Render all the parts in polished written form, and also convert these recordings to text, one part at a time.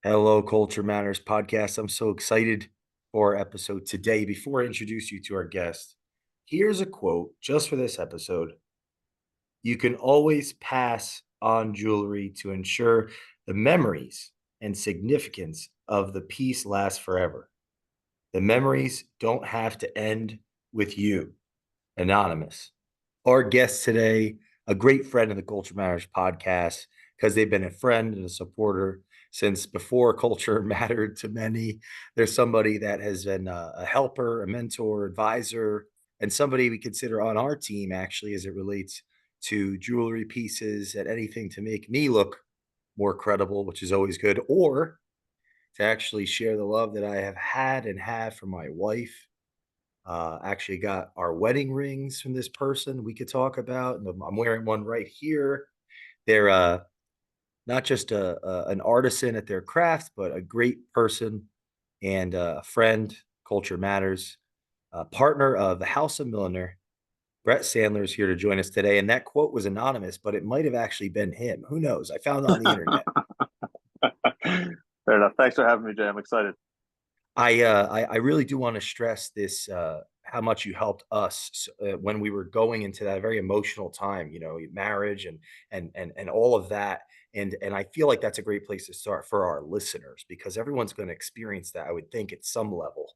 Hello, Culture Matters podcast. I'm so excited for our episode today. Before I introduce you to our guest, here's a quote just for this episode. You can always pass on jewelry to ensure the memories and significance of the piece last forever. The memories don't have to end with you. Anonymous. Our guest today, a great friend of the Culture Matters podcast, because they've been a friend and a supporter since before culture mattered to many. There's somebody that has been a helper, a mentor, advisor, and somebody we consider on our team actually as it relates to jewelry pieces and anything to make me look more credible, which is always good, or to actually share the love that I have had and have for my wife. Actually got our wedding rings from this person we could talk about. And I'm wearing one right here. They're not just an artisan at their craft, but a great person and a friend. Culture Matters, partner of the House of Milner. Brett Sandler is here to join us today. And that quote was anonymous, but it might have actually been him. Who knows? I found it on the internet. Fair enough. Thanks for having me, Jay. I'm excited. I really do want to stress this how much you helped us when we were going into that very emotional time, marriage and all of that. And I feel like that's a great place to start for our listeners because everyone's going to experience that, I would think, at some level,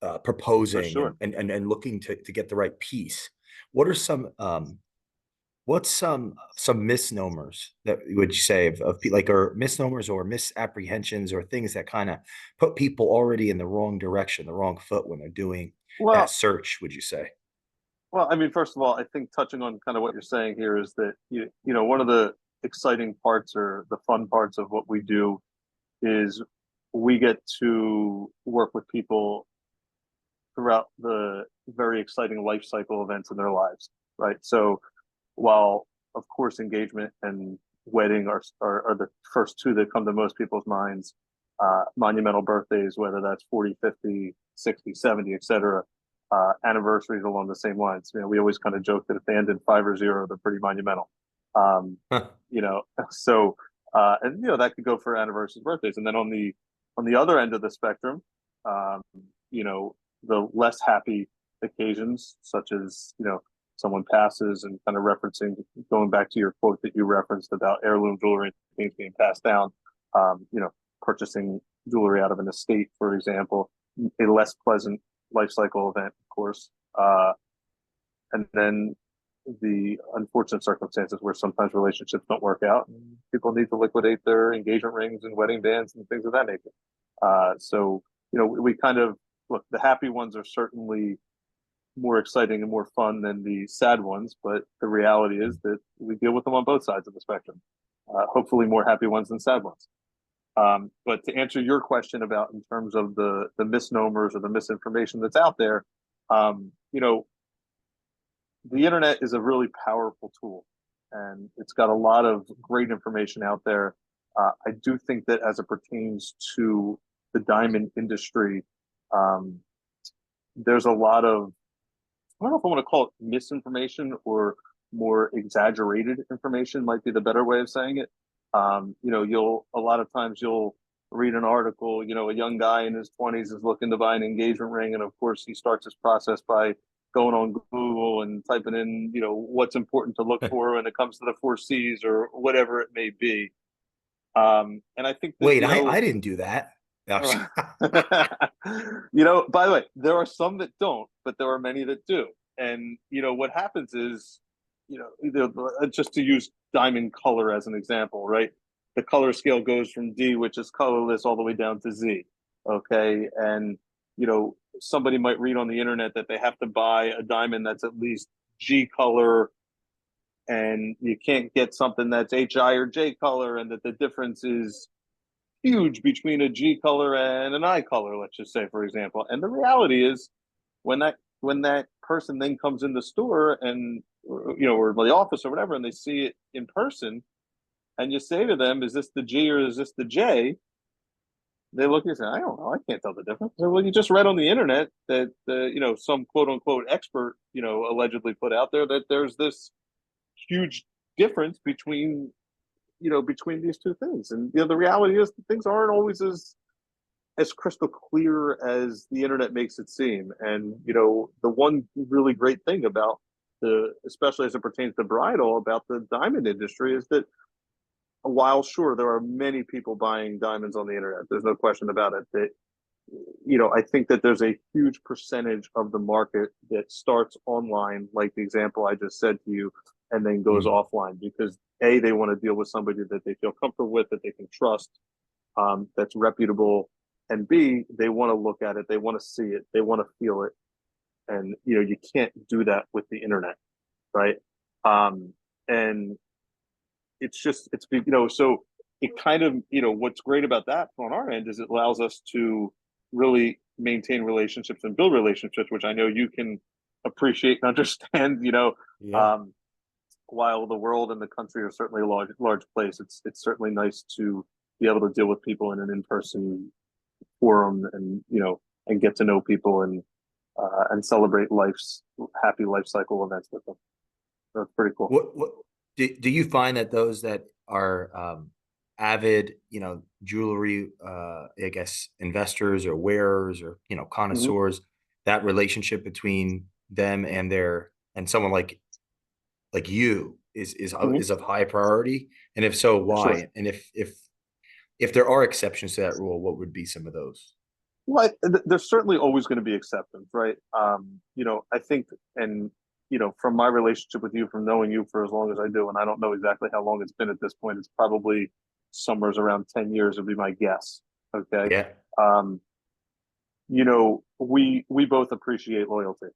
For proposing sure. and looking to get the right piece. What are what's some misnomers that would you say of like or misnomers or misapprehensions or things that kind of put people already in the wrong direction, the wrong foot when they're doing that Well, search, would you say? I mean, first of all, I think touching on kind of what you're saying here is that one of the exciting parts or the fun parts of what we do is we get to work with people throughout the very exciting life cycle events in their lives, right? So while of course engagement and wedding are the first two that come to most people's minds, monumental birthdays, whether that's 40, 50, 60, 70, etc., anniversaries along the same lines. We always kind of joke that if they end in 5 or 0, they're pretty monumental. um, Huh. you know so and that could go for anniversaries, birthdays, and then on the other end of the spectrum, um, you know the less happy occasions, such as someone passes, and kind of referencing, going back to your quote that you referenced about heirloom jewelry and things being passed down, um, you know, purchasing jewelry out of an estate, for example, a less pleasant life cycle event, of course. And then the unfortunate circumstances where sometimes relationships don't work out and people need to liquidate their engagement rings and wedding bands and things of that nature. We kind of look, the happy ones are certainly more exciting and more fun than the sad ones, but the reality is that we deal with them on both sides of the spectrum. Hopefully, more happy ones than sad ones. But to answer your question about in terms of the misnomers or the misinformation that's out there, um, you know, the internet is a really powerful tool, and it's got a lot of great information out there. I do think that as it pertains to the diamond industry, um, there's a lot of, I don't know if I want to call it misinformation or more exaggerated information might be the better way of saying it. You'll a lot of times you'll read an article, a young guy in his 20s is looking to buy an engagement ring, and of course he starts his process by going on Google and typing in, what's important to look for when it comes to the four C's or whatever it may be. And I think that, Wait, I didn't do that. No. By the way, there are some that don't, but there are many that do. And what happens is, either, just to use diamond color as an example, right? The color scale goes from D, which is colorless, all the way down to Z. Okay, and somebody might read on the internet that they have to buy a diamond that's at least G color, and you can't get something that's HI or J color, and that the difference is huge between a G color and an I color, let's just say, for example. And the reality is, when that person then comes in the store and or the office or whatever, and they see it in person, and you say to them, "Is this the G or is this the J?" They look at you and say, "I don't know. I can't tell the difference." So, well, you just read on the internet that some quote unquote expert allegedly put out there that there's this huge difference between between these two things. And the reality is that things aren't always as crystal clear as the internet makes it seem. And the one really great thing about especially as it pertains to bridal, about the diamond industry is that while sure there are many people buying diamonds on the internet, there's no question about it. That I think that there's a huge percentage of the market that starts online, like the example I just said to you, and then goes Mm. offline because A, they want to deal with somebody that they feel comfortable with, that they can trust, that's reputable, and B, they want to look at it, they want to see it, they want to feel it, and you can't do that with the internet, right? And so it kind of what's great about that on our end is it allows us to really maintain relationships and build relationships, which I know you can appreciate and understand. Yeah. Um, while the world and the country are certainly a large place, it's certainly nice to be able to deal with people in an in-person forum, and get to know people, and celebrate life's happy life cycle events with them. That's pretty cool. What do you find that those that are avid, jewelry, I guess, investors or wearers or Hmm. connoisseurs, that relationship between them and someone like you Hmm. is of high priority? And if so, Sure. why? And if there are exceptions to that rule, what would be some of those? Well, there's certainly always going to be exceptions, right? I think, and from my relationship with you, from knowing you for as long as I do, and I don't know exactly how long it's been at this point. It's probably somewhere around 10 years would be my guess. Okay. Yeah, Um, we both appreciate loyalty.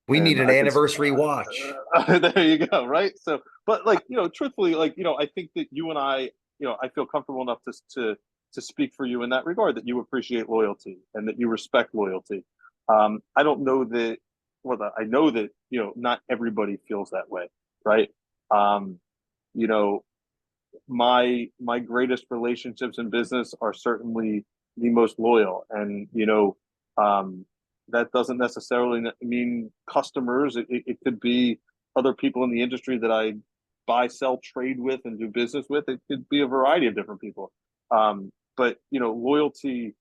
we need And an I can, anniversary watch. there you go, right? So, but like, truthfully, like, I think that you and I feel comfortable enough to speak for you in that regard, that you appreciate loyalty and that you respect loyalty. I don't know that, well, I know that, not everybody feels that way, right? Um, you know, my greatest relationships in business are certainly the most loyal, and um that doesn't necessarily mean customers. It could be other people in the industry that I buy, sell, trade with, and do business with. It could be a variety of different people. But loyalty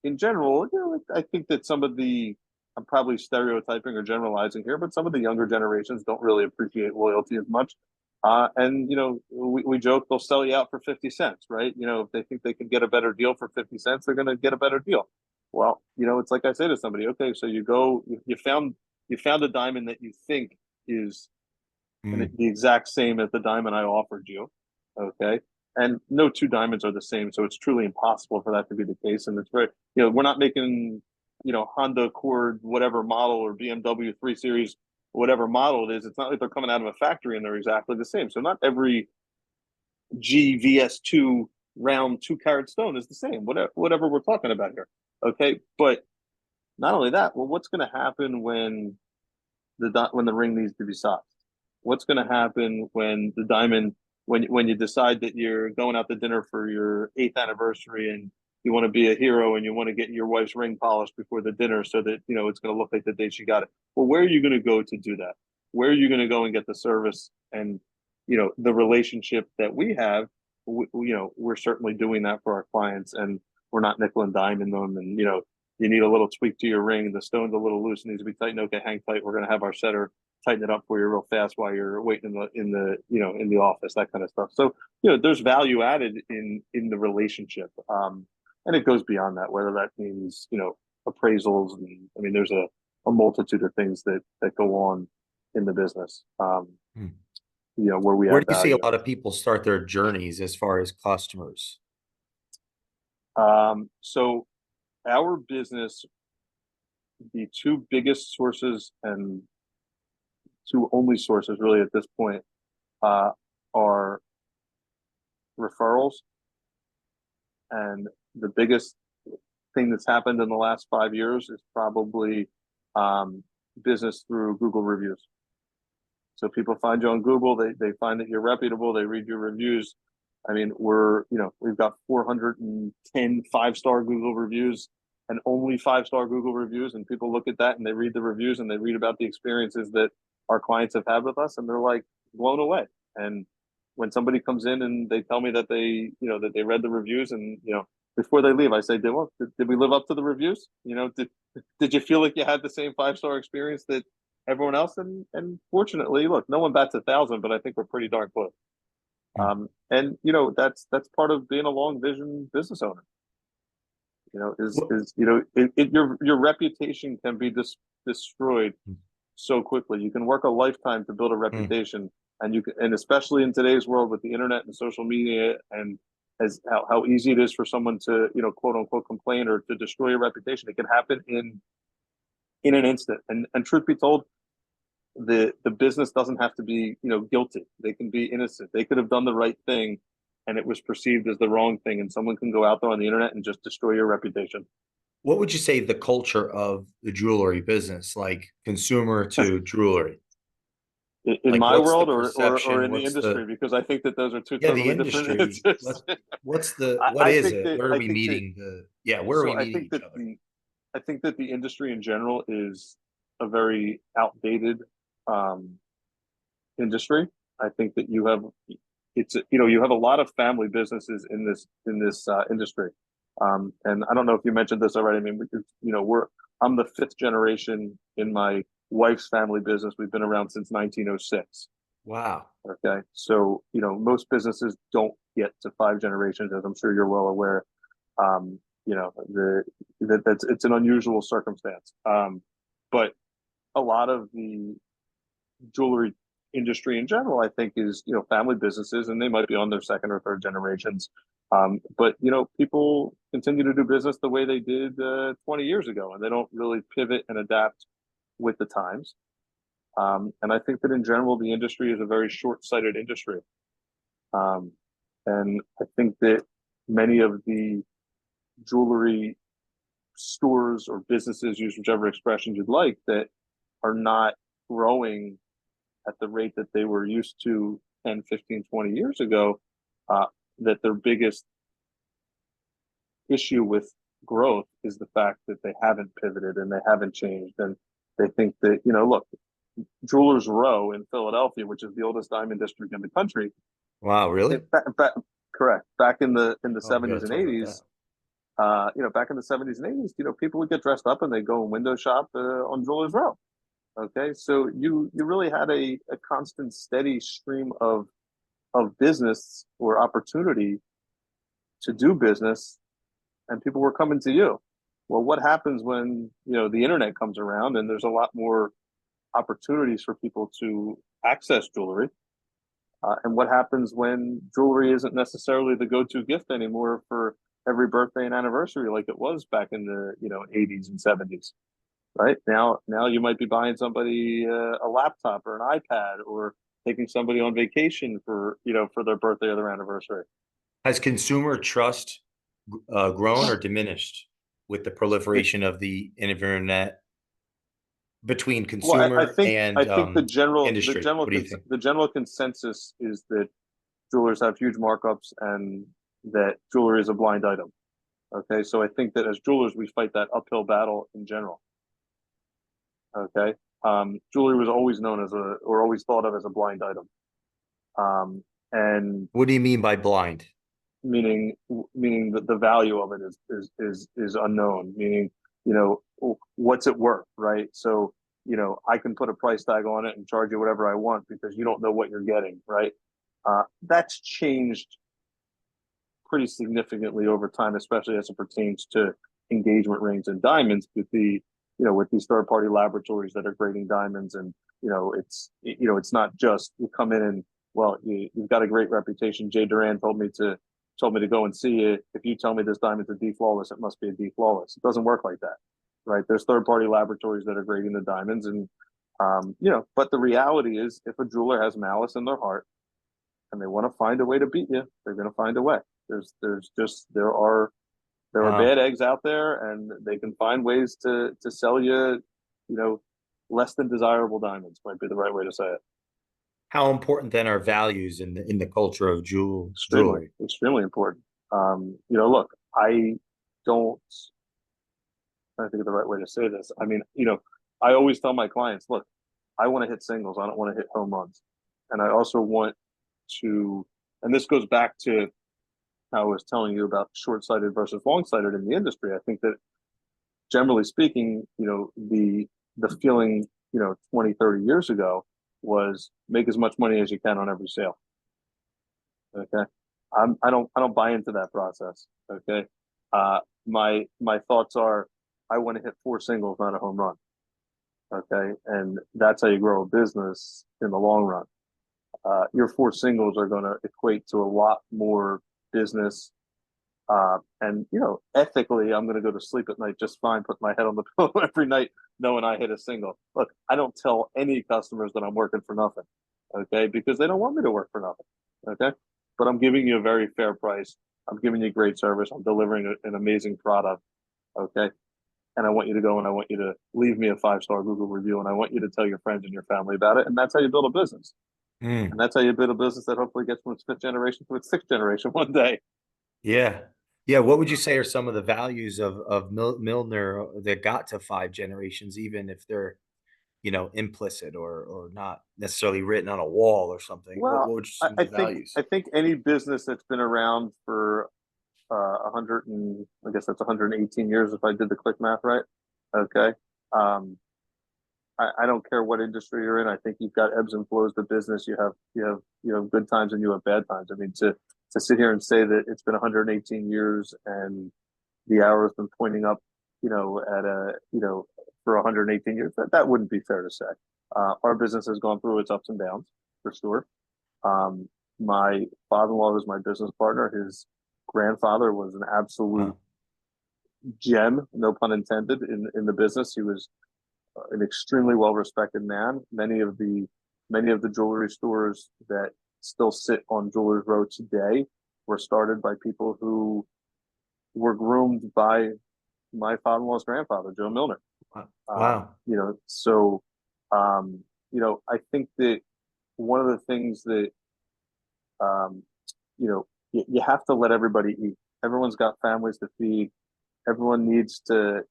in general, I think that some of the, I'm probably stereotyping or generalizing here, but some of the younger generations don't really appreciate loyalty as much. And we joke they'll sell you out for 50 cents, right? If they think they can get a better deal for 50 cents, they're going to get a better deal. Well, it's like I say to somebody, okay, so you found a diamond that you think is Mm. the exact same as the diamond I offered you. Okay. And no two diamonds are the same. So it's truly impossible for that to be the case. And it's very, we're not making, Honda Accord, whatever model, or BMW 3 Series, whatever model it is. It's not like they're coming out of a factory and they're exactly the same. So not every GVS2 round 2 carat stone is the same, whatever we're talking about here. Okay. But not only that, well, what's going to happen when the ring needs to be sized? What's going to happen when the diamond, when you decide that you're going out to dinner for your 8th anniversary, and you want to be a hero and you want to get your wife's ring polished before the dinner so that it's going to look like the day she got it? Well, where are you going to go to do that? Where are you going to go and get the service and the relationship that we have? We're certainly doing that for our clients, and we're not nickel and diming them. And you need a little tweak to your ring, the stone's a little loose, it needs to be tightened. Okay, hang tight. We're going to have our setter tighten it up for you real fast while you're waiting in the office, that kind of stuff. So there's value added in the relationship, and it goes beyond that. Whether that means appraisals, and I mean there's a multitude of things that go on in the business, Mm. where we Where add do you see a value. lot of people start their journeys as far as customers? So our business, the two biggest sources and two only sources really at this point, uh, are referrals, and the biggest thing that's happened in the last 5 years is probably um, business through Google reviews. So people find you on Google, they find that you're reputable, they read your reviews. I mean, we've got 410 5-star Google reviews, and only 5-star Google reviews. And people look at that and they read the reviews and they read about the experiences that our clients have had with us, and they're like blown away. And when somebody comes in and they tell me that that they read the reviews, and before they leave, I say, did we live up to the reviews? Did you feel like you had the same 5-star experience that everyone else? And fortunately, look, no one bats 1,000, but I think we're pretty darn close. Mm. And that's part of being a long vision business owner. Wh- Your reputation can be destroyed so quickly. You can work a lifetime to build a mm. reputation, and especially in today's world with the internet and social media, and as how easy it is for someone to quote unquote complain or to destroy your reputation. It can happen in an instant. And truth be told, the business doesn't have to be guilty. They can be innocent. They could have done the right thing, and it was perceived as the wrong thing, and someone can go out there on the internet and just destroy your reputation. What would you say the culture of the jewelry business, like consumer to jewelry? In Like, my what's the world, or perception? in the What's industry, the because I think that those are two Yeah, the totally different industry. answers. What I is think it? that Where are I we think that meeting where are we so meeting each other? I think that the industry in general is a very outdated um, industry. I think that you have a lot of family businesses in this industry, and I don't know if you mentioned this already. I mean, we're I'm the fifth generation in my wife's family business. We've been around since 1906. Wow. Okay, so most businesses don't get to 5 generations, as I'm sure you're well aware. That's it's an unusual circumstance. But a lot of the jewelry industry in general, I think, is family businesses, and they might be on their second or third generations. But people continue to do business the way they did 20 years ago, and they don't really pivot and adapt with the times. And I think that in general, the industry is a very short-sighted industry. Um, and I think that many of the jewelry stores or businesses, use whichever expression you'd like, that are not growing at the rate that they were used to 10, 15, 20 years ago, uh, that their biggest issue with growth is the fact that they haven't pivoted and they haven't changed. And they think that, look, Jewelers Row in Philadelphia, which is the oldest diamond district in the country, Wow, really? it, correct. Back in the Oh, we got 70s to and talk about that. 80s, back in the 70s and 80s, people would get dressed up and they go and window shop on Jewelers Row. Okay, so you really had a constant, steady stream of business or opportunity to do business, and people were coming to you. Well, what happens when the internet comes around and there's a lot more opportunities for people to access jewelry? And what happens when jewelry isn't necessarily the go-to gift anymore for every birthday and anniversary like it was back in the 80s and 70s? Right now you might be buying somebody a laptop or an iPad, or taking somebody on vacation for their birthday or their anniversary. Has consumer trust grown or diminished with the It, proliferation of the internet between well, consumer I and think industry? What do you think? the general consensus is that jewelers have huge markups, and that jewelry is a blind item. Okay, so I think that as jewelers we fight that uphill battle in general. Okay, jewelry was always known as or always thought of as a blind item. And What do you mean by blind? meaning that the value of it is unknown, meaning what's it worth, right? So I can put a price tag on it and charge you whatever I want because you don't know what you're getting, right? That's changed pretty significantly over time, especially as it pertains to engagement rings and diamonds, with these third party laboratories that are grading diamonds. And it's not just you come in and, well, you've got a great reputation. Jay Duran told me to go and see it. If you tell me this diamond's a D flawless, it must be a D flawless. It doesn't work like that, right? There's third party laboratories that are grading the diamonds, and but the reality is, if a jeweler has malice in their heart and they want to find a way to beat you, they're going to find a way. There are Wow. bad eggs out there, and they can find ways to sell you, you know, less than desirable diamonds. Might be the right way to say it. How important then are values in the culture of Extremely, jewelry? extremely important. Look, I don't. I think of the right way to say this. I mean, I always tell my clients, look, I want to hit singles. I don't want to hit home runs, and I also want to, and this goes back to how I was telling you about short-sighted versus long-sighted in the industry. I think that generally speaking, the feeling, 20, 30 years ago was make as much money as you can on every sale. Okay. I don't buy into that process. Okay. My thoughts are I want to hit four singles, not a home run. Okay. And that's how you grow a business in the long run. Your four singles are going to equate to a lot more business. And ethically, I'm going to go to sleep at night just fine, put my head on the pillow every night, knowing I hit a single. Look, I don't tell any customers that I'm working for nothing, okay, because they don't want me to work for nothing, okay. But I'm giving you a very fair price. I'm giving you great service. I'm delivering an amazing product, okay. And I want you to go and I want you to leave me a 5-star Google review, and I want you to tell your friends and your family about it. And that's how you build a business. Mm, And that's how you build a business that hopefully gets from its fifth generation to its sixth generation one day. yeah. Yeah. What would you say are some of the values of Milner that got to 5 generations, even if they're, implicit or not necessarily written on a wall or something? What Well, would I, some of I the think values? I think any business that's been around for 100 and I guess that's 118 years if I did the quick math right. Okay. Um, I don't care what industry you're in. I think you've got ebbs and flows to business. You have good times and you have bad times. I mean, to sit here and say that it's been 118 years and the hour has been pointing up, at a for 118 years, that wouldn't be fair to say. Our business has gone through its ups and downs for sure. Um, my father-in-law was my business partner. His grandfather was an absolute Wow. gem, no pun intended, in the business. He was an extremely well-respected man. Many of the jewelry stores that still sit on Jewelers Row today were started by people who were groomed by my father-in-law's grandfather, Joe Milner. Wow. Wow. So I think that one of the things that um, you have to let everybody eat. Everyone's got families to feed. Everyone needs to,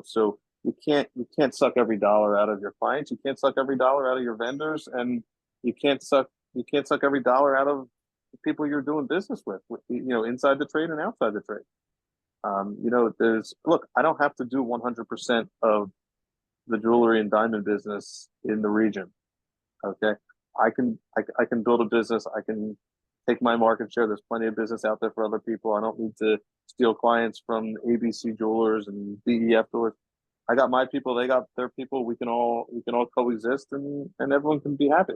so you can't suck every dollar out of your clients. You can't suck every dollar out of your vendors, and you can't suck every dollar out of the people you're doing business with, inside the trade and outside the trade. I don't have to do 100% of the jewelry and diamond business in the region. Okay. I can build a business. I can take my market share. There's plenty of business out there for other people. I don't need to steal clients from ABC Jewelers and DEF Jewelers. I got my people. They got their people. We can all coexist, and everyone can be happy.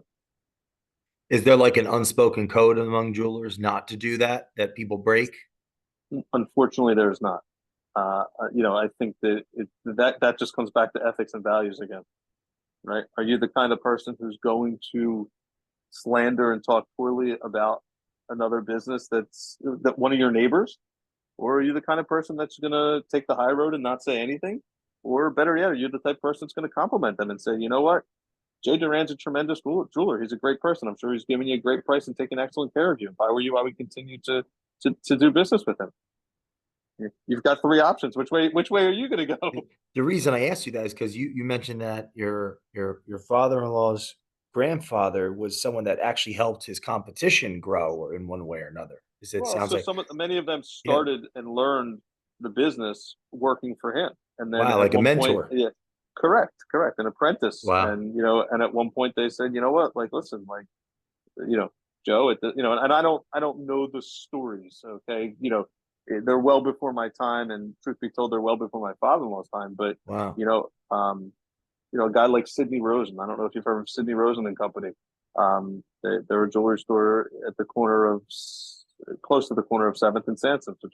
Is there like an unspoken code among jewelers not to do that that people break? Unfortunately, there's not. I think that that just comes back to ethics and values again, right? Are you the kind of person who's going to slander and talk poorly about another business that one of your neighbors, or are you the kind of person that's going to take the high road and not say anything, or better yet, are you the type of person that's going to compliment them and say, you know what, Jay Duran's a tremendous jeweler. He's a great person. I'm sure he's giving you a great price and taking excellent care of you. If I were you, I would continue to do business with him. You've got three options. Which way are you going to go? The reason I asked you that is because you mentioned that your father-in-law's grandfather was someone that actually helped his competition grow or in one way or another. It Well, sounds so like, many of them yeah, started and learned the business working for him, and then wow, at like a one point, mentor. yeah, correct, an apprentice, Wow. and at one point they said, you know what, like, listen, like, you know, Joe, and I don't know the stories, okay, they're well before my time, and truth be told, they're well before my father-in-law's time, but Wow. you know, a guy like Sidney Rosen, I don't know if you've heard of Sidney Rosen and Company. They're a jewelry store at the corner of close to the corner of Seventh and Sansom, so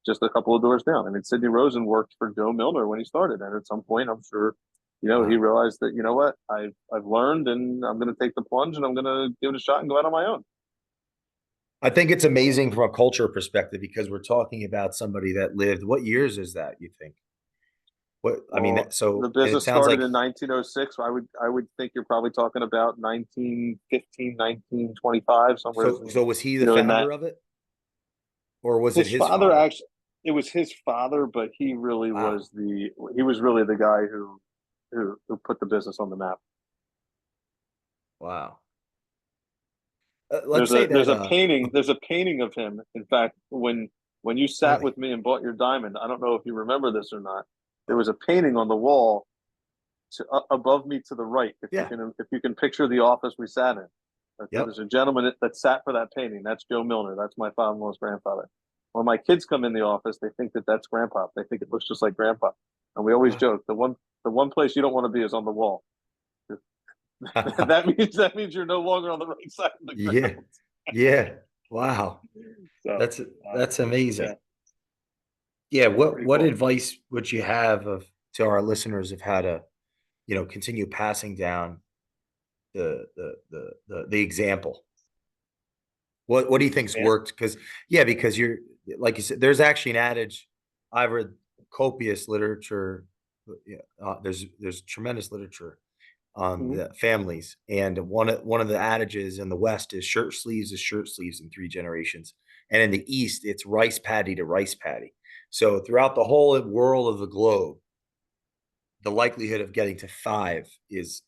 just a couple of doors down. I mean, Sidney Rosen worked for Joe Milner when he started, and at some point, I'm sure, he Wow. realized that what I've learned, and I'm going to take the plunge, and I'm going to give it a shot and go out on my own. I think it's amazing from a culture perspective because we're talking about somebody that lived. What years is that, you think? What I mean, Well, the and it business sounds started like, in 1906. I would think you're probably talking about 1915, 1925, somewhere so was he the in that. founder of it or was it His his father father? actually, it was his father, but Wow. he was really the guy who put the business on the map. Wow. let's say that there's a painting of him. In fact, when you sat really, with me and bought your diamond, I don't know if you remember this or not. There was a painting on the wall above me to the right. yeah, If you can picture the office we sat in. Okay, yep. there's a gentleman that sat for that painting. That's Joe Milner. That's my father-in-law's grandfather. When my kids come in the office, they think that that's grandpa. They think it looks just like grandpa. And we always joke the one place you don't want to be is on the wall. That means you're no longer on the right side of the Yeah, ground. yeah. Wow, So that's that's yeah, amazing. Yeah, pretty what cool. advice would you have of to our listeners of how to, continue passing down the example? What do The you think's exam. worked? Because yeah, because you're like you said, there's actually an adage. I've read copious literature. Yeah, there's tremendous literature on Mhm. the families, and one of the adages in the West is shirt sleeves in 3 generations, and in the East it's rice paddy to rice paddy. So throughout the whole world of the globe, the likelihood of getting to five is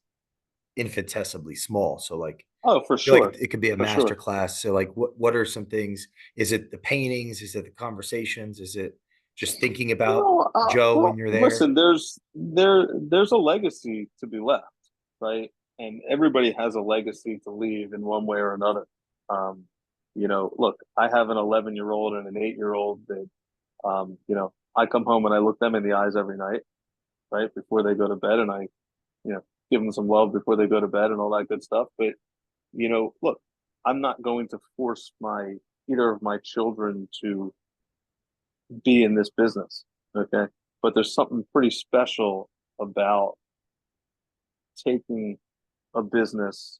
infinitesimally small. So like Oh, for feel like sure, it could be a for master sure. class. So like what are some things? Is it the paintings? Is it the conversations? Is it just thinking about No, Joe when well, you're there? listen. There's a legacy to be left, right? And everybody has a legacy to leave in one way or another. Um, look, I have an 11-year-old and an 8-year-old that, I come home and I look them in the eyes every night, right, before they go to bed, and I, you know, give them some love before they go to bed and all that good stuff. But look, I'm not going to force my either of my children to be in this business. Okay. But there's something pretty special about taking a business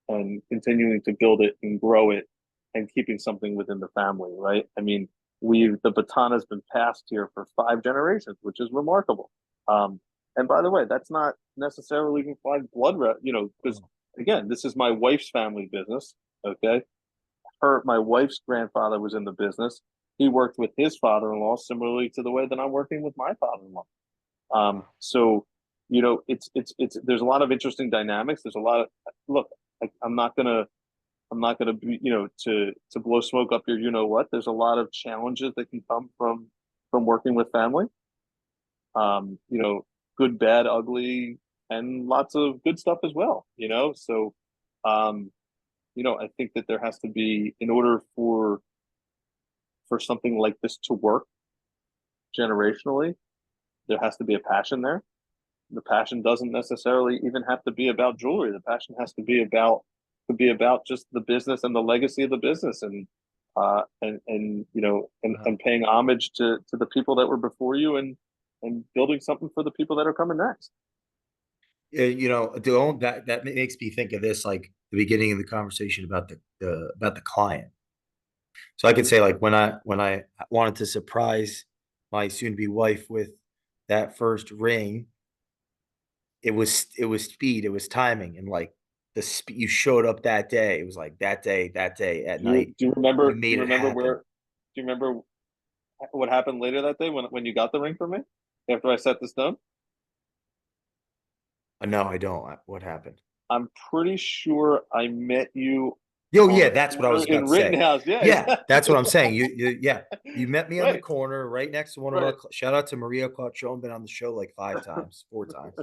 and continuing to build it and grow it and keeping something within the family, right? I mean, the baton has been passed here for 5 generations, which is remarkable. And by the way, that's not necessarily five because again, this is my wife's family business. Okay. My wife's grandfather was in the business. He worked with his father-in-law similarly to the way that I'm working with my father-in-law. Wow. So it's there's a lot of interesting dynamics. There's a lot of look. I'm not gonna be to blow smoke up your what. There's a lot of challenges that can come from working with family. Um, you know, good, bad, ugly, and lots of good stuff as well. So um, I think that there has to be in order for something like this to work generationally, there has to be a passion there. The passion doesn't necessarily even have to be about jewelry. The passion has to be about just the business and the legacy of the business Wow. and paying homage to the people that were before you and building something for the people that are coming next. That makes me think of this, like the beginning of the conversation about the client. So I could Mm-hmm. say like when I wanted to surprise my soon to be wife with that first ring, it was speed, it was timing, and like you showed up that day. It was like that day at night, you Do made you it remember happen. where? Do you remember what happened later that day when you got the ring from me after I set the stone? No, I don't. What happened? I'm pretty sure I met you Oh on yeah, the that's what I corner was about in to say. Rittenhouse. Yeah, Yeah, that's what exactly. I'm saying. Yeah, you met me on the Right, corner right next to one of our. right, Shout out to Maria Quattrone, been on the show like 5 times, 4 times,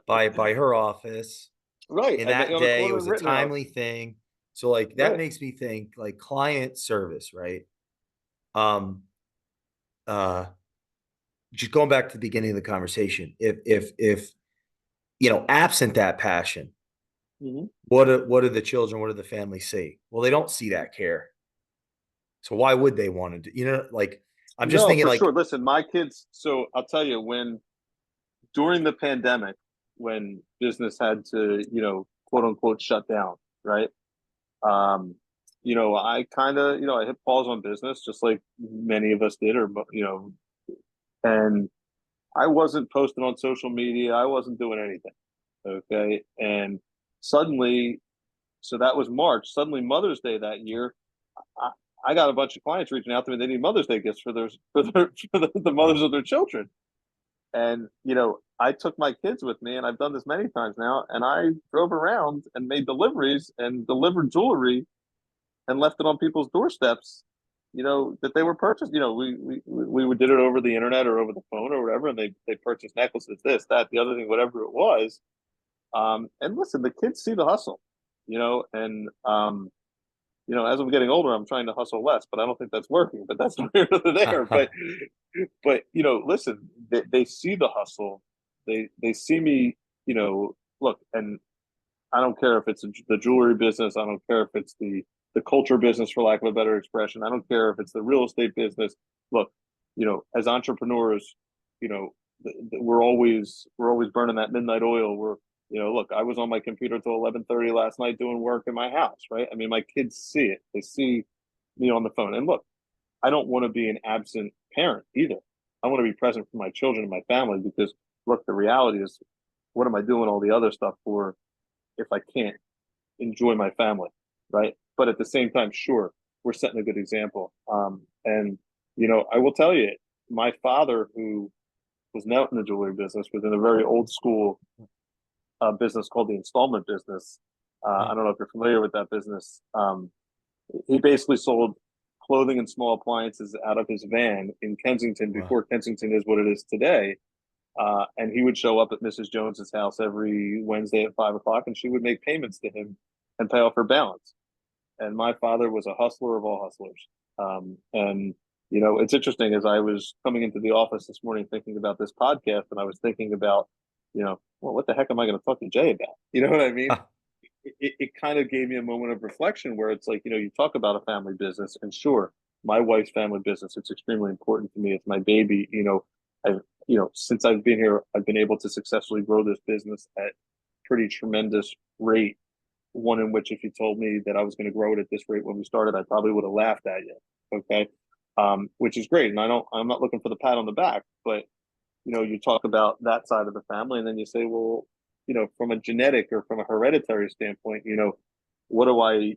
by her office. right. And I met you that on the day, it corner in was a Rittenhouse. timely thing. So like that Right. makes me think like client service, right? Um, uh, just going back to the beginning of the conversation, if absent that passion, Hmm. what do the children, what do the family see? Well, they don't see that care. So why would they want to do, like I'm just No, thinking for like, sure. Listen, my kids. So I'll tell you, when during the pandemic, when business had to, quote unquote, shut down, right? Um, I kind of, I hit pause on business, just like many of us did, and I wasn't posting on social media. I wasn't doing anything. Okay. And suddenly, so that was March. Suddenly, Mother's Day that year, I, I got a bunch of clients reaching out to me. They need Mother's Day gifts for the mothers wow, of their children. And, I took my kids with me, and I've done this many times now. And I drove around and made deliveries and delivered jewelry and left it on people's doorsteps, that they were purchased. We did it over the internet or over the phone or whatever, and they purchased necklaces, this, that, the other thing, whatever it was. And listen, the kids see the hustle, and as I'm getting older, I'm trying to hustle less, but I don't think that's working. But that's neither here nor there. But listen, they see the hustle. They see me. Look, and I don't care if it's the jewelry business. I don't care if it's the culture business, for lack of a better expression. I don't care if it's the real estate business. Look, as entrepreneurs, you know, we're always burning that midnight oil. Look, I was on my computer till 11:30 last night doing work in my house, right? I mean, my kids see it. They see me on the phone. And look, I don't want to be an absent parent either. I want to be present for my children and my family because, look, the reality is, what am I doing all the other stuff for if I can't enjoy my family, right? But at the same time, sure, we're setting a good example. And I will tell you, my father, who was not in the jewelry business, was in a very old school business called the installment business. I don't know if you're familiar with that business. He basically sold clothing and small appliances out of his van in Kensington Wow. before Kensington is what it is today. And he would show up at Mrs. Jones's house every Wednesday at 5 o'clock, and she would make payments to him and pay off her balance. And my father was a hustler of all hustlers. And it's interesting, as I was coming into the office this morning thinking about this podcast, and I was thinking about, well, what the heck am I going to talk to Jay about? You know what I mean? It kind of gave me a moment of reflection where it's like, you talk about a family business, and sure, my wife's family business, it's extremely important to me. It's my baby. I've, since I've been here, I've been able to successfully grow this business at pretty tremendous rate. One in which, if you told me that I was going to grow it at this rate when we started, I probably would have laughed at you. Okay. Which is great. And I'm not looking for the pat on the back, but you talk about that side of the family, and then you say, well, from a genetic or from a hereditary standpoint, what do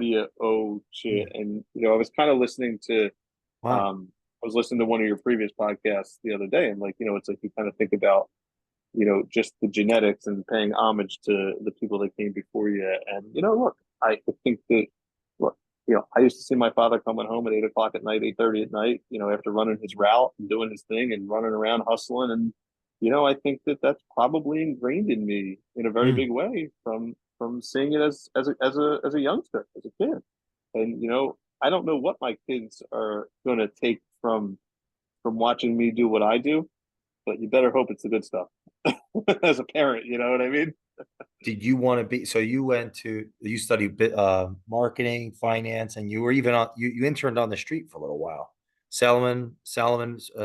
you owe to? Hmm. And I was kind of listening to, Wow. I was listening to one of your previous podcasts the other day, and it's like you kind of think about, just the genetics and paying homage to the people that came before you. And look, I think that, look, I used to see my father coming home at 8 o'clock at night, 8:30 at night, after running his route and doing his thing and running around hustling. And I think that that's probably ingrained in me in a very Hmm. big way from seeing it as a youngster, as a kid. And I don't know what my kids are going to take from watching me do what I do, but you better hope it's the good stuff. As a parent, you know what I mean? Did you want to be, so you studied marketing, finance, and you were even you interned on the street for a little while. Salomon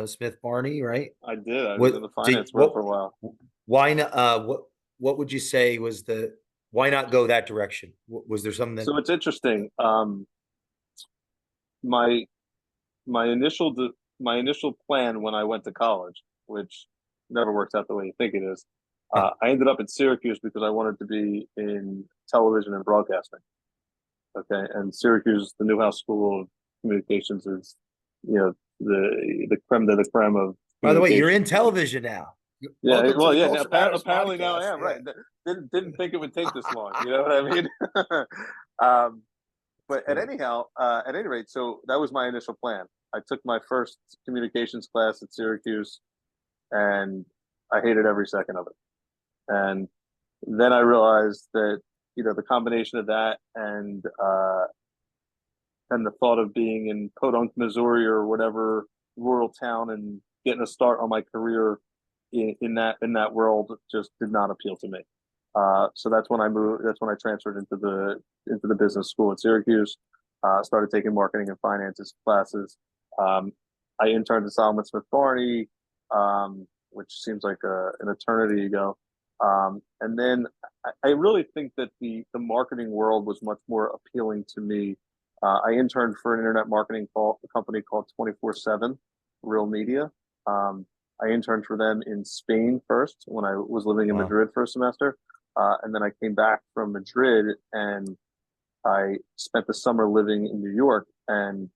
Smith Barney, right? I did. I was in What the did finance world what for a while. why not what would you say was the why not go that direction? Was there something that So it's interesting. My my initial my initial plan when I went to college, which never works out the way you think it is, I ended up at Syracuse because I wanted to be in television and broadcasting. Okay, and Syracuse, the Newhouse School of Communications, is the creme de la creme of by the way, you're communications. in television now. Yeah, Welcome to well, the yeah. Culture Matters Apparently now I podcast. am right. Yeah. Didn't think it would take this long. You know what I mean? um, It's but cool. at any rate, so that was my initial plan. I took my first communications class at Syracuse, and I hated every second of it. And then I realized that the combination of that and the thought of being in Podunk, Missouri, or whatever rural town, and getting a start on my career in that world just did not appeal to me. So that's when I moved. That's when I transferred into the business school at Syracuse. Started taking marketing and finances classes. Um, I interned at Solomon Smith Barney, which seems like an eternity ago. And then I really think that the marketing world was much more appealing to me. I interned for an internet marketing company called 24/7 Real Media. I interned for them in Spain first when I was living in Wow. Madrid for a semester. And then I came back from Madrid and I spent the summer living in New York. And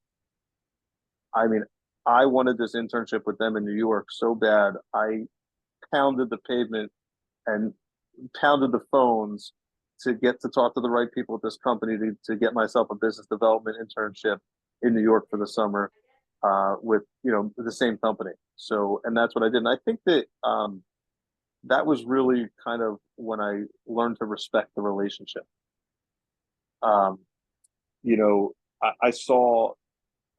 I mean, I wanted this internship with them in New York so bad. I pounded the pavement and pounded the phones to get to talk to the right people at this company to get myself a business development internship in New York for the summer with the same company. So, and that's what I did. And I think that that was really kind of when I learned to respect the relationship. Um, you know, I saw,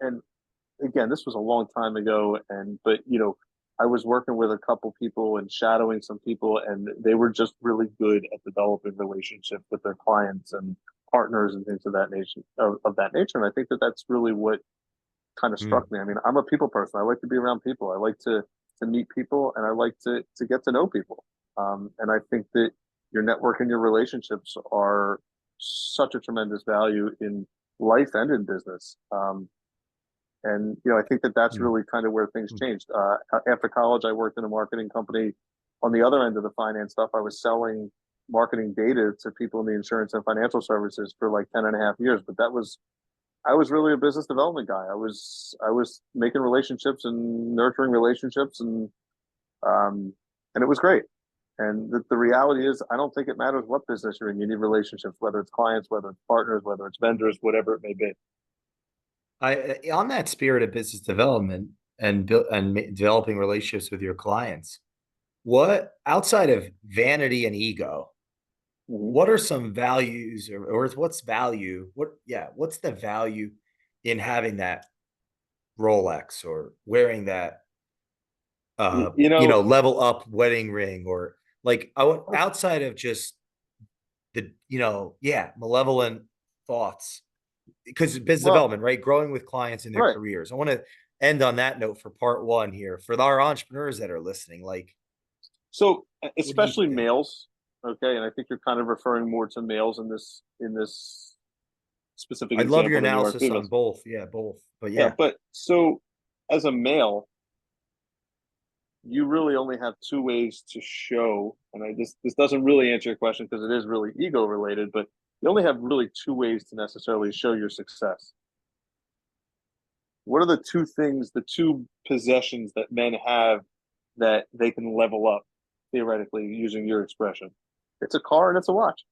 and again, this was a long time ago, but I was working with a couple people and shadowing some people, and they were just really good at developing relationships with their clients and partners and things of that nature. Of that nature, and I think that that's really what kind of Mm, struck me. I mean, I'm a people person. I like to be around people. I like to meet people, and I like to get to know people. And I think that your network and your relationships are such a tremendous value in life and in business. And I think that that's mm, really kind of where things mm. changed. After college, I worked in a marketing company. On the other end of the finance stuff, I was selling marketing data to people in the insurance and financial services for like 10 and a half years. But I was really a business development guy. I was making relationships and nurturing relationships, and it was great. And the reality is, I don't think it matters what business you're in. You need relationships, whether it's clients, whether it's partners, whether it's vendors, whatever it may be. On that spirit of business development and developing relationships with your clients, what outside of vanity and ego, Mm-hmm. what are some values or what's value? What's the value in having that Rolex or wearing that You, you know, level up wedding ring or like outside of just the malevolent thoughts because business well, development, right? Growing with clients in their right. careers. I want to end on that note for part one here for our entrepreneurs that are listening. Like, So what do you especially think? males, okay, and I think you're kind of referring more to males in this specific I'd love your example than you are analysis on females. both. Yeah, both. But Yeah, yeah, but so as a male, you really only have two ways to show, and this doesn't really answer your question because it is really ego related, but you only have really two ways to necessarily show your success. What are the two things, the two possessions that men have that they can level up theoretically using your expression? It's a car and it's a watch.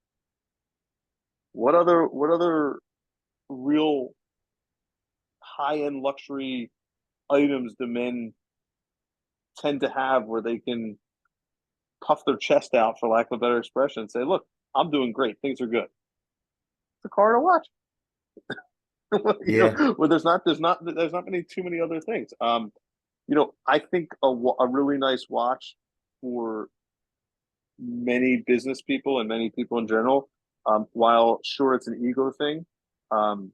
What other real high end luxury items do men tend to have where they can puff their chest out, for lack of a better expression, and say, "Look, I'm doing great. Things are good." It's a car and a watch. yeah, Where there's not many too many other things. I think a really nice watch for many business people and many people in general, while sure it's an ego thing, um,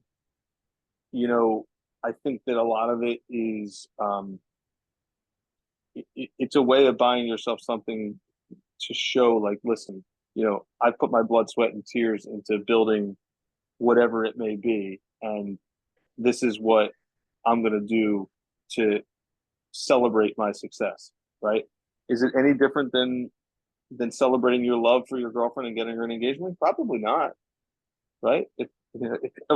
you know, I think that a lot of it is it's a way of buying yourself something to show, like, listen, I put my blood, sweat, and tears into building whatever it may be, and this is what I'm going to do to celebrate my success. Right? Is it any different than celebrating your love for your girlfriend and getting her an engagement? Probably not. Right? If a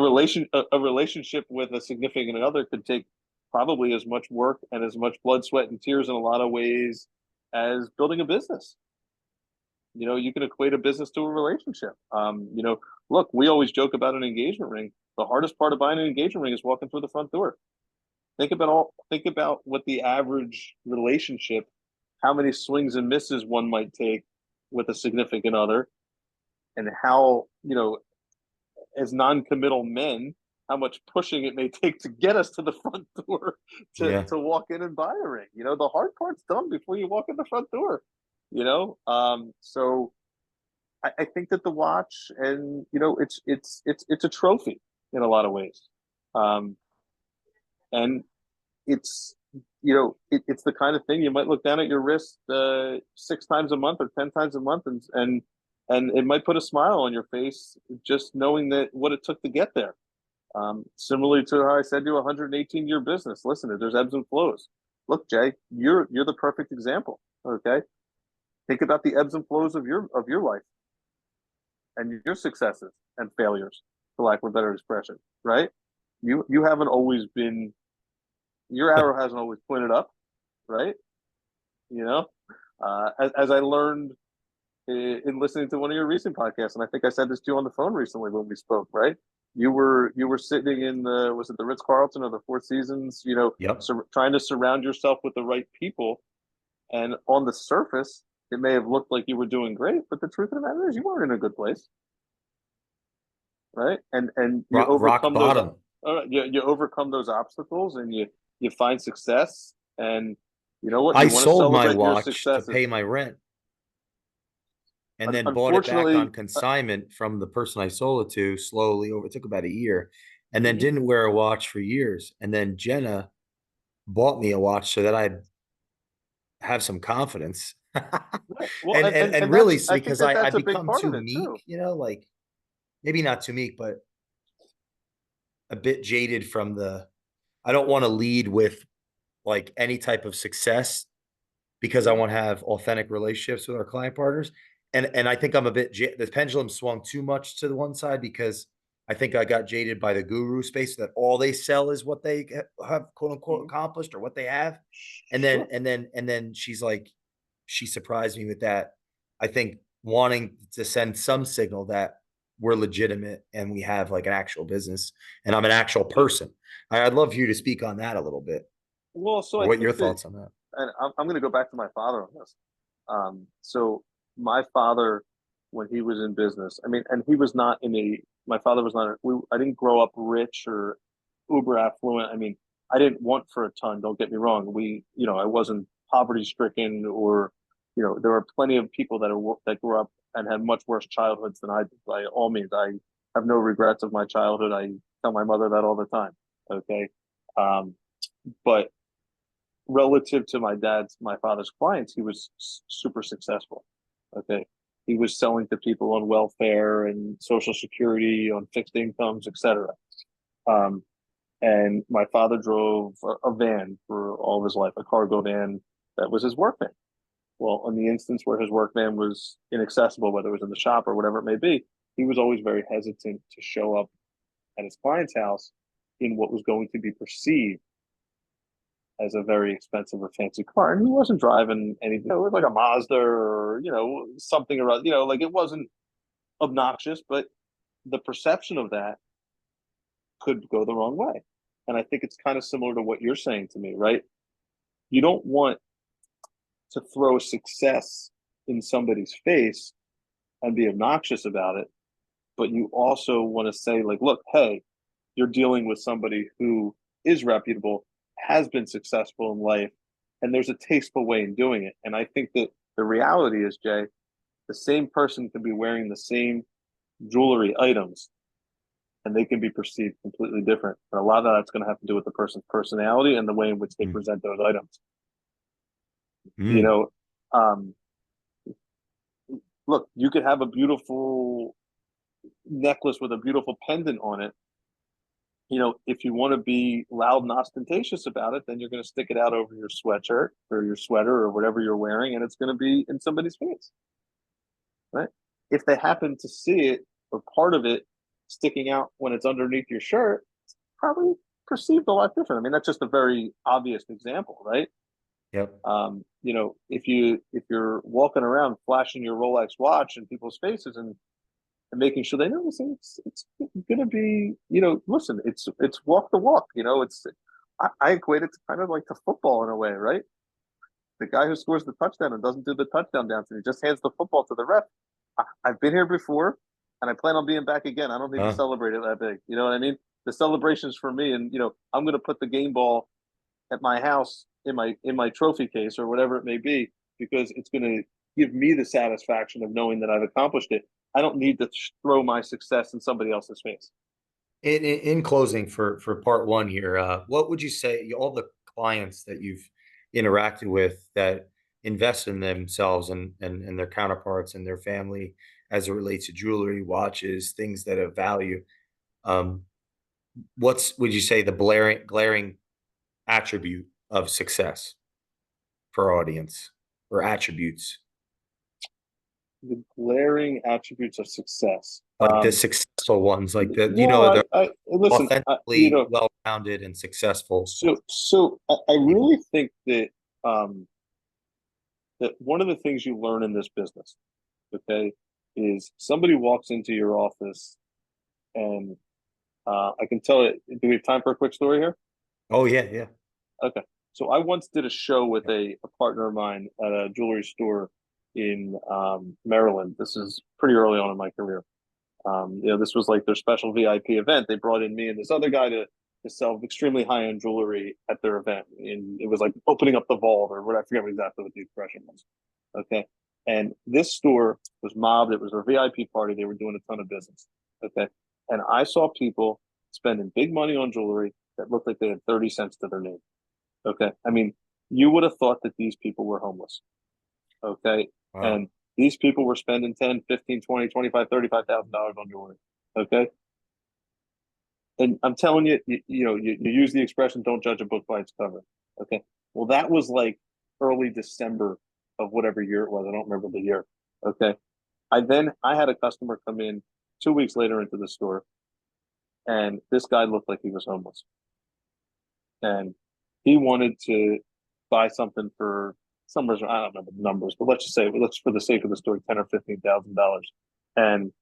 relationship with a significant other could take probably as much work and as much blood, sweat, and tears in a lot of ways as building a business. You can equate a business to a relationship. Look, we always joke about an engagement ring. The hardest part of buying an engagement ring is walking through the front door. Think about what the average relationship, how many swings and misses one might take with a significant other, and how, as non-committal men, how much pushing it may take to get us to the front door to yeah, to walk in and buy a ring. The hard part's done before you walk in the front door. So I think that the watch, and it's a trophy in a lot of ways, and it's the kind of thing you might look down at your wrist 6 times a month or 10 times a month, and it might put a smile on your face just knowing that what it took to get there. Similarly to how I said to you, 118-year business. Listen, there's ebbs and flows. Look, Jay, you're the perfect example. Okay, think about the ebbs and flows of your life and your successes and failures, for lack of a better expression. Right? You haven't always been, your arrow hasn't always pointed up. Right? You know, as I learned in listening to one of your recent podcasts, and I think I said this to you on the phone recently when we spoke. Right? You were sitting in the, was it the Ritz Carlton or the Four Seasons? Yep. Trying to surround yourself with the right people, and on the surface, it may have looked like you were doing great, but the truth of the matter is, you weren't in a good place, right? And you Rock overcome those. bottom. You overcome those obstacles, and you find success, and you know what? I You want to sold my celebrate your watch to pay successes. my rent and then bought it back on Unfortunately, consignment from the person I sold it to slowly over. It took about a year, and then mhm. didn't wear a watch for years. And then Jenna bought me a watch so that I'd have some confidence. Right. Well, And and really that's, it's I think because that I that's a big become part of too it meek, too. like maybe not too meek, but a bit jaded from the I don't want to lead with like any type of success because I Mhm. want to have authentic relationships with our client partners. And I think I'm a bit the pendulum swung too much to the one side because I think I got jaded by the guru space that all they sell is what they have quote unquote Mhm. accomplished or what they have. Sure. And then she's like, she surprised me with that. I think wanting to send some signal that we're legitimate and we have like an actual business and I'm an actual Yeah. person. I'd love for you to speak on that a little bit Well, so or I what your think that, thoughts on that. and I'm going to go back to my father on this. So my father, when he was in business, I mean, and he was not in a. My father was not. I didn't grow up rich or uber affluent. I mean, I didn't want for a ton. Don't get me wrong. I wasn't poverty stricken, or, there are plenty of people that grew up and had much worse childhoods than I did. By all means, I have no regrets of my childhood. I tell my mother that all the time. Okay, um, but relative to my father's clients, he was super successful. Okay. He was selling to people on welfare and social security, on fixed incomes, etc. Um, and my father drove a van for all of his life, a cargo van that was his work van. Well, in the instance where his work van was inaccessible, whether it was in the shop or whatever it may be, he was always very hesitant to show up at his client's house in what was going to be perceived as a very expensive or fancy car. And he wasn't driving anything, it was like a Mazda or, something around, like it wasn't obnoxious, but the perception of that could go the wrong way. And I think it's kind of similar to what you're saying to me, right? You don't want to throw success in somebody's face and be obnoxious about it, but you also want to say, like, look, hey, you're dealing with somebody who is reputable, has been successful in life, and there's a tasteful way in doing it. And I think that the reality is, Jay, the same person can be wearing the same jewelry items and they can be perceived completely different. And a lot of that's going to have to do with the person's personality and the way in which they Mm. present those items. You Mm. know, um, look, you could have a beautiful necklace with a beautiful pendant on it. If you want to be loud and ostentatious about it, then you're going to stick it out over your sweatshirt or your sweater or whatever you're wearing, and it's going to be in somebody's face, right? If they happen to see it or part of it sticking out when it's underneath your shirt, it's probably perceived a lot different. I mean, that's just a very obvious example, right? Yep. If you're walking around flashing your Rolex watch in people's faces and making sure they know, listen, it's going to be, listen, it's walk the walk. I equate it to kind of like to football in a way, right? The guy who scores the touchdown and doesn't do the touchdown dance and he just hands the football to the ref. I've been here before, and I plan on being back again. I don't need to Huh? celebrate it that big. You know what I mean? The celebrations for me, and I'm going to put the game ball at my house in my trophy case or whatever it may be, because it's going to give me the satisfaction of knowing that I've accomplished it. I don't need to throw my success in somebody else's face. In closing, for part one here, what would you say all the clients that you've interacted with that invest in themselves and their counterparts and their family as it relates to jewelry, watches, things that have value? Um, what's would you say the glaring attribute of success for our audience or attributes The glaring attributes of success. like the successful ones, like Well, they're I listen. authentically well-rounded and successful. So I People. really think that, that one of the things you learn in this business okay, is somebody walks into your office and I can tell it. Do we have time for a quick story here? Oh yeah, yeah. Okay. So I once did a show with a partner of mine at a jewelry store in Maryland. This is pretty early on in my career. This was like their special VIP event. They brought in me and this other guy to sell extremely high end jewelry at their event, and it was like opening up the vault or what I forget exactly what the expression was. Okay, and this store was mobbed. It was their VIP party. They were doing a ton of business. Okay, and I saw people spending big money on jewelry that looked like they had 30 cents to their name. Okay, I mean, you would have thought that these people were homeless. Okay, Wow. and these people were spending 10, 15, 20, 25, $35,000 on jewelry. Okay, and I'm telling you, you use the expression "don't judge a book by its cover." Okay, well, that was like early December of whatever year it was. I don't remember the year. Okay, I had a customer come in 2 weeks later into the store, and this guy looked like he was homeless, and he wanted to buy something for somewhere. I don't remember the numbers, but let's just say, let's for the sake of the story, $10,000 or $15,000. And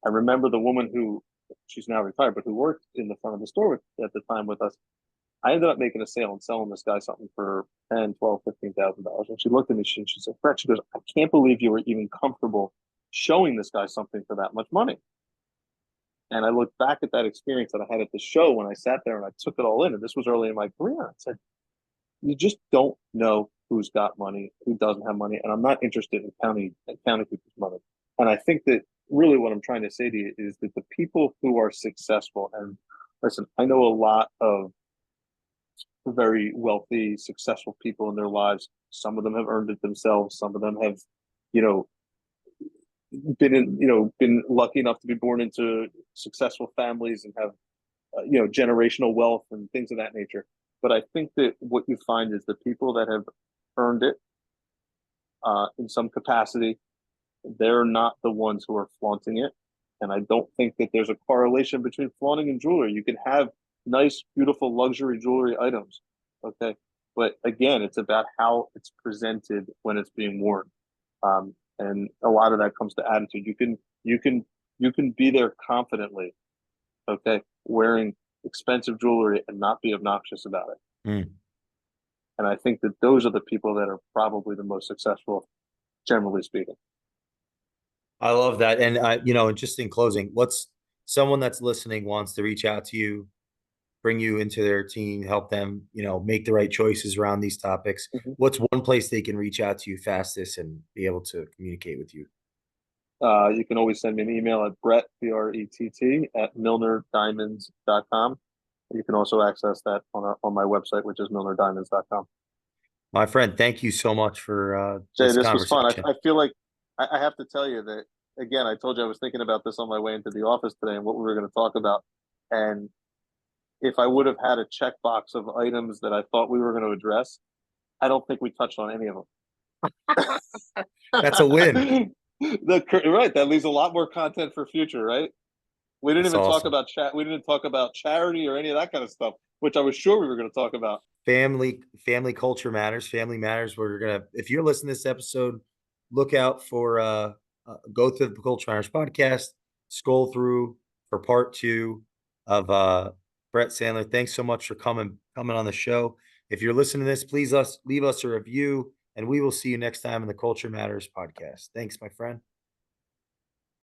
I remember the woman who, she's now retired, but who worked in the front of the store at the time with us. I ended up making a sale and selling this guy something for 10, 12, $15,000. And she looked at me, she said, Brett, she goes, I can't believe you were even comfortable showing this guy something for that much money. And I looked back at that experience that I had at the show when I sat there and I took it all in. And this was early in my career. I said, you just don't know who's got money, who doesn't have money. And I'm not interested in counting people's money. And I think that really what I'm trying to say to you is that the people who are successful, and listen, I know a lot of very wealthy, successful people in their lives. Some of them have earned it themselves. Some of them have, you know, been lucky enough to be born into successful families and have, generational wealth and things of that nature. But I think that what you find is the people that have earned it in some capacity, they're not the ones who are flaunting it. And I don't think that there's a correlation between flaunting and jewelry. You can have nice, beautiful luxury jewelry items. Okay. But again, it's about how it's presented when it's being worn. And a lot of that comes to attitude. You can be there confidently, okay, wearing expensive jewelry and not be obnoxious about it. Mm. And I think that those are the people that are probably the most successful, generally speaking. I love that. And just in closing, what's someone that's listening wants to reach out to you, bring you into their team, help them, make the right choices around these topics. Mhm. What's one place they can reach out to you fastest and be able to communicate with you? You can always send me an email at Brett, Brett, at milnerdiamonds.com. You can also access that on my website, which is milnerdiamonds.com. My friend, thank you so much for Jay, this this was fun. conversation. I feel like I have to tell you that, again, I told you I was thinking about this on my way into the office today and what we were going to talk about. And if I would have had a checkbox of items that I thought we were going to address, I don't think we touched on any of That's a win. them. Right, that leaves a lot more content for future, right? We didn't That's even talk awesome. about chat. We didn't talk about charity or any of that kind of stuff, which I was sure we were going to talk about. Family culture matters. Family matters. We're gonna, if you're listening to this episode, look out for go through the Culture Matters podcast, scroll through for part two of Brett Sandler. Thanks so much for coming on the show. If you're listening to this, please leave us a review, and we will see you next time in the Culture Matters podcast. Thanks, my friend.